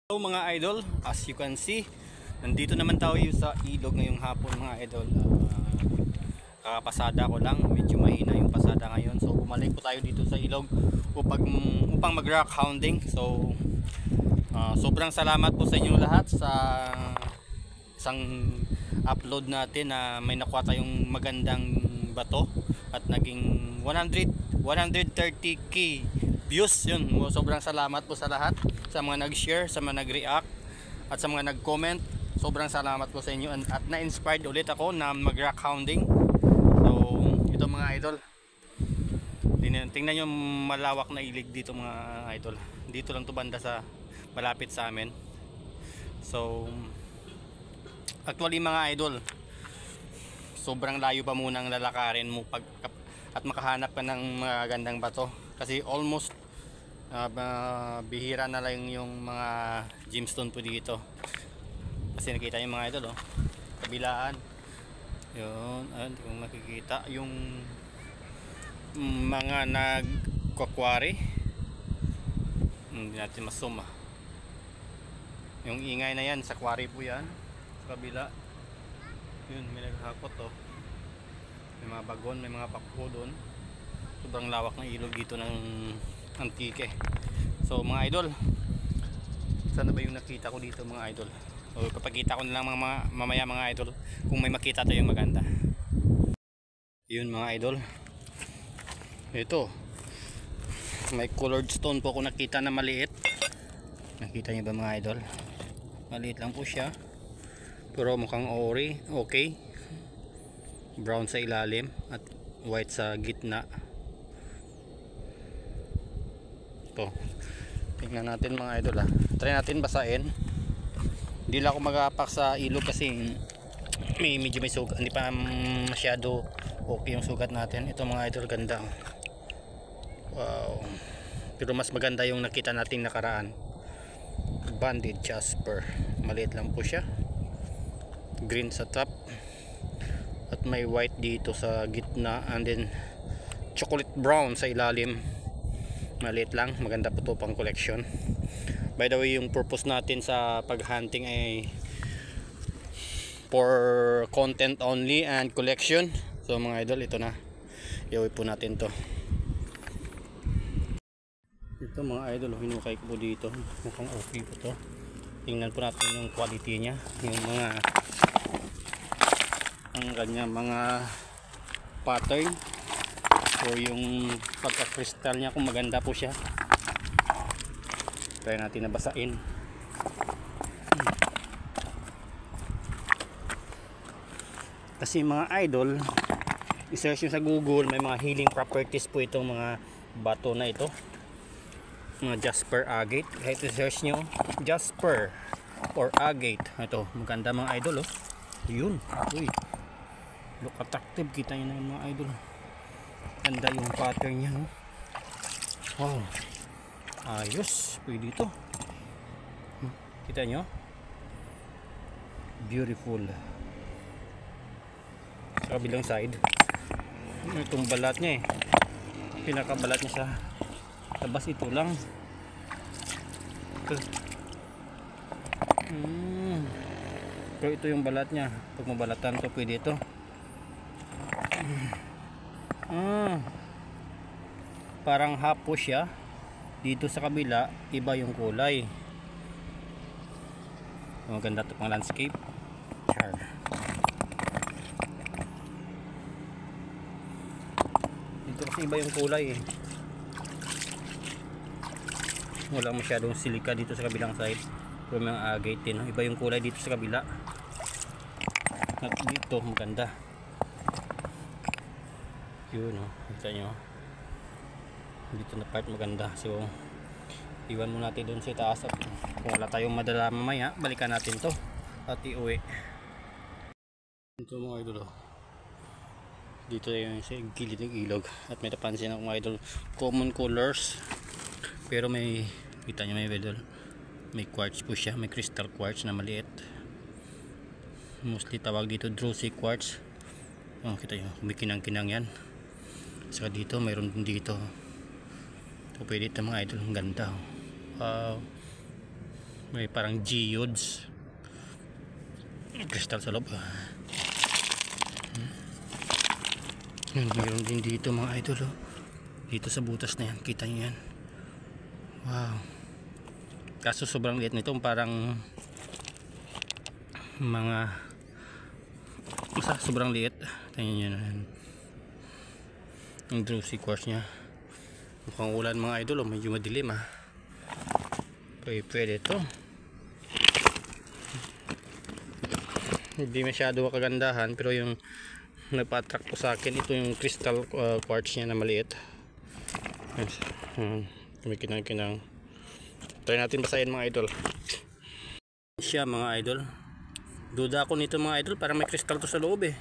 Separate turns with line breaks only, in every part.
Hello mga idol, as you can see, nandito naman tayo sa ilog ngayong hapon mga idol. Kakapasada ko lang, medyo mahina yung pasada ngayon. So bumalik po tayo dito sa ilog upang mag-rock hounding. So sobrang salamat po sa inyong lahat sa isang upload natin na may nakuha tayong magandang bato at naging 130k views. Yun, sobrang salamat po sa lahat, sa mga nag-share, sa mga nag-react at sa mga nag-comment. Sobrang salamat po sa inyo at na-inspired ulit ako na mag-rock hounding. So ito mga idol, tingnan nyo malawak na ilig dito mga idol. Dito lang to banda sa malapit sa amin. So actually mga idol, sobrang layo pa muna ang lalakarin mo at makahanap ka ng magandang bato, kasi almost bihira na lang yung mga gemstone po dito. Kasi nakita yung mga idol, kabilaan yun, ayun, kung makikita yung mga nagkukwari. Hindi natin masuma yung ingay na yan, sa quarry po yan sa kabila. Yun, may naghakot may mga bagon, may mga pakpo doon. Sobrang lawak ng ilog dito ng Antique. So mga idol, sana ba yung nakita ko dito mga idol? O papakita ko na lang mamaya mga idol kung may makita tayong maganda. Yun mga idol, ito may colored stone po ako nakita na maliit. Nakita niyo ba mga idol? Maliit lang po siya pero mukhang okay. Brown sa ilalim at white sa gitna. Ito, tingnan natin mga idol try natin basain. Hindi lang ako mag-apak sa ilog kasi medyo may sugat, hindi pa masyado okay yung sugat natin. Ito mga idol, ganda. Wow, pero mas maganda yung nakita nating nakaraan. Banded jasper, maliit lang po siya, green sa top at may white dito sa gitna, and then chocolate brown sa ilalim. Maliit lang, maganda po to pang collection. By the way, yung purpose natin sa paghunting ay for content only and collection. So mga idol, ito na, iuwi po natin to. Ito mga idol, hinukay ko po dito, mukhang okay po to. Tingnan po natin yung quality nya, yung mga ang kanya mga pattern o yung pagka-crystal nya, kung maganda po siya. Try natin na basain. Kasi mga idol, i-search nyo sa Google, may mga healing properties po itong mga bato na ito, mga jasper, agate. Kahit i-search nyo jasper or agate, ito maganda mga idol. Yun, uy, look attractive, kita nyo naman mga idol. Ganda yung pattern nya, wow, ayos, pwede ito. Kita nyo, beautiful. Sa kabilang side, itong balat nya pinakabalat nya sa labas, ito lang. Pero ito yung balat nya, pag mabalatan to pwede ito. Parang hapo siya. Dito sa kabila iba yung kulay. Maganda to pang landscape. Dito kasi iba yung kulay wala masyadong silika dito sa kabilang side. Pero may agate din, iba yung kulay dito sa kabila at dito maganda. Yun kita nyo, dito na part maganda. So iwan mo natin doon sa taas at kung wala tayong madala mamaya, balikan natin to at iuwi. Ito mga idol, dito yung sa gilid ng ilog at may napansin ako mga idol, common colors, pero may, kita nyo, may idol, may quartz po siya, may crystal quartz na maliit. Mostly tawag dito druzy quartz. Kita nyo, may kinang-kinang yan. Saka dito mayroon din dito. So pwede ito mga idol, ang ganda. Wow, May parang geodes. Crystal sa loob. Mayroon din dito mga idol. Dito sa butas na yan. Kita nyo yan. Wow. Kaso sobrang liit nito. Parang mga sobrang liit. Tingnan nyo yan. Yung druzy quartz nya. Mukhang ulan mga idol. Medyo madilim ha. Pwede ito. Hindi masyado kagandahan, pero yung nagpa-attract po sa akin ito yung crystal quartz niya na maliit. Kumikinang-kinang. Try natin basahin mga idol. Siya mga idol. Duda ako nito mga idol, para may crystal to sa loob eh.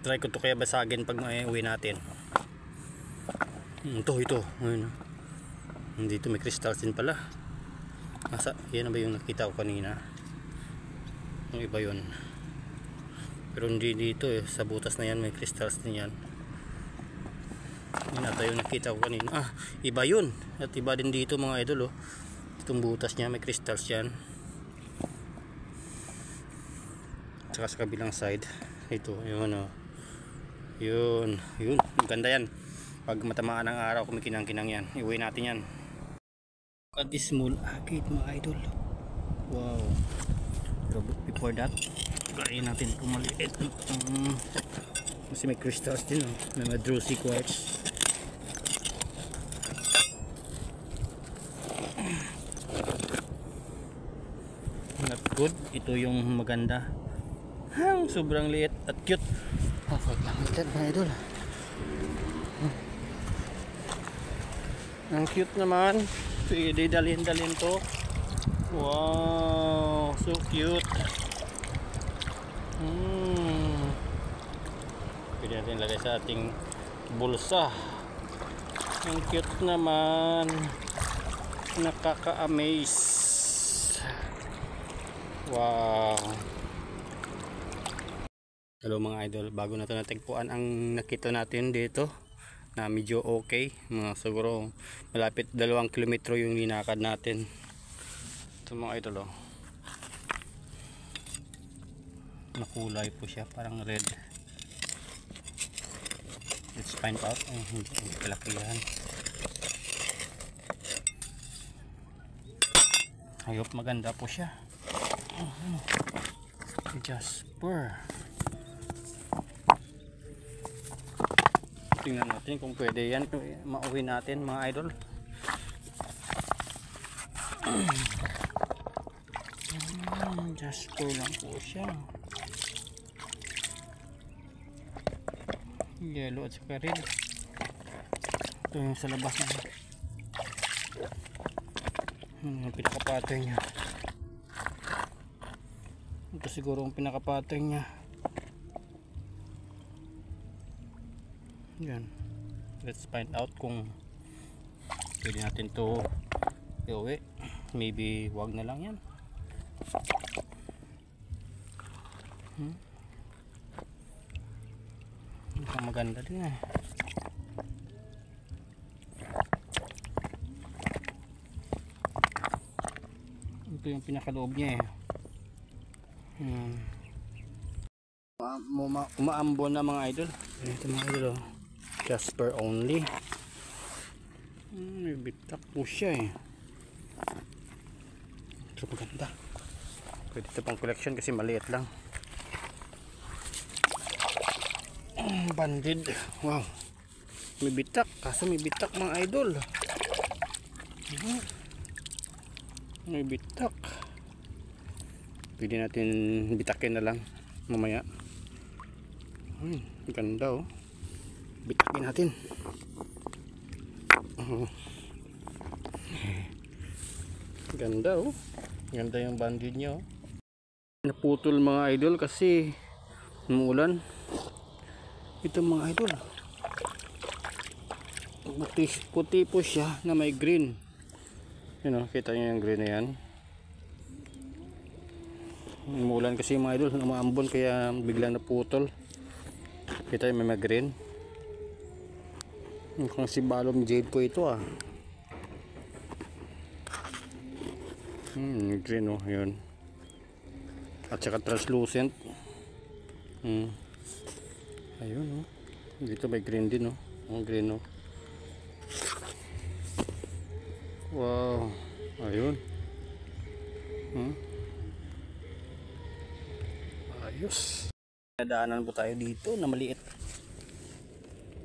Try ko to kaya basagin pag uwi natin. Ito. Ayun. Dito may crystals din pala. Yan na ba yung nakita ko kanina? Yung iba yun. Pero hindi dito eh. Sa butas na yan may crystals din yan. Yan ata yung nakita ko kanina. Iba yun. At iba din dito mga idol. Itong butas niya may crystals yan. Tsaka sa kabilang side. Ito. Yun. Yun. Ganda yan. Pag matamaan ng araw kumikinang-kinang yan. Iuwi natin yan. At this small agate mga idol. Wow. Pero before that, try natin kung maliit. Kasi may crystals din. May mga druzy quartz. Not good. Ito yung maganda. Sobrang liit at cute. Wait lang mga idol. Ang cute naman. Pwede dalhin to. Wow, so cute. Pwede natin lagay sa ating bulsa. Ang cute naman. Nakaka-amaze. Wow. Hello mga idol, bago na ito natagpuan ang nakita natin dito na medyo okay, mga siguro malapit 2 kilometro yung linakad natin. Ito mga idol nakulay po siya, parang red. Let's find out. Hindi kalakihan. Ayop, maganda po siya. Jasper. Tingnan natin kung pwede yan mauwi natin mga idol. Jasper lang po siya. Yellow at saka red. Ito yung sa labas na pinaka-pattern nya. Ito siguro ang pinaka-pattern nya. Yan. Let's find out kung pwede natin to iuwi. Maybe wag na lang yan. Mukhang maganda din eh. Ito yung pinakaloob niya eh. Umaambon na mga idol. Ito mga idol Jasper only. May bitak po siya eh. Ito maganda. Pwede ito pang collection kasi maliit lang. Banded. Wow. May bitak. Kaso may bitak mga idol. May bitak. Pwede natin bitakin na lang mamaya. Ganda oh. Bitakin natin. Ganda oh. Ganda yung banded niya oh. Naputol mga idol kasi umuulan. Ito mga idol. Puti po siya na may green. Yun oh, kita nyo yung green na yan. Umuulan kasi mga idol, umaambon kaya biglang naputol. Kita yung may green. Mukhang si Balom Jade po ito ah. Green oh, yun. At saka translucent. Ayun oh. Dito may green din oh. Oh, green oh. Wow. Ayun. Ayos. Nadaanan po tayo dito na maliit.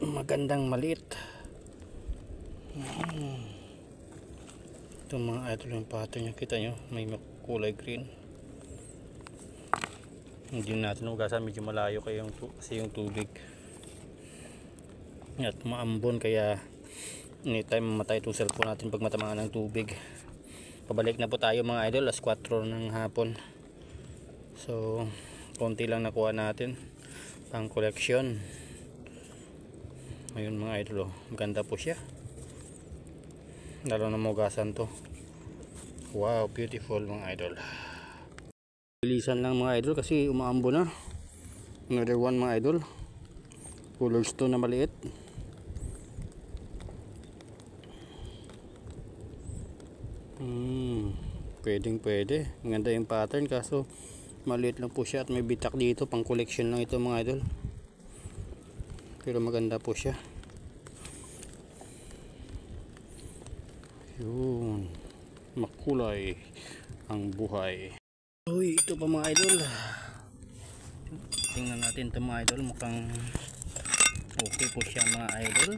Magandang maliit. Ito mga idol yung pattern nyo. Kita nyo may kulay green. Hindi natin ugasan, medyo malayo kasi yung tubig at maambon, kaya anytime mamatay itong cellphone natin pag matamaan ng tubig. Pabalik na po tayo mga idol, alas 4 ng hapon. So konti lang nakuha natin pang collection. Ayun mga idol oh, maganda po siya, lalo na mugasan to. Wow, beautiful mga idol. Bilisan lang mga idol kasi umaambo na. Another one mga idol, color stone na maliit. Pwede, maganda yung pattern, kaso maliit lang po siya at may bitak dito, pang collection lang ito mga idol, pero maganda po siya. Yun, makulay ang buhay. Uy, ito pa mga idol, tingnan natin ito mga idol. Mukhang okay po siya mga idol,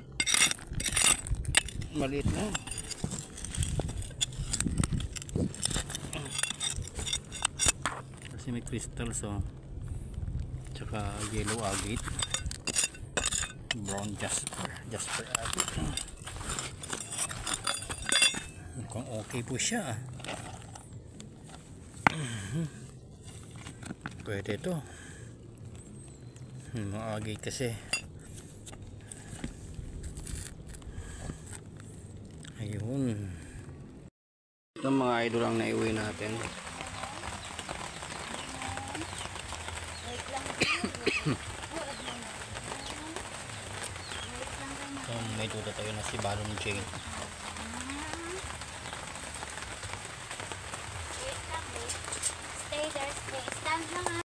maliit na. Kasi may crystal, so tsaka yellow agate, brown jasper agate. Mukhang okay po siya. Pwede ito, mga agate kasi. Ayun, ito mga idol ang naiuwi natin. May duda tayo na si Balom Jade.
Stay there, stay. Stand lang.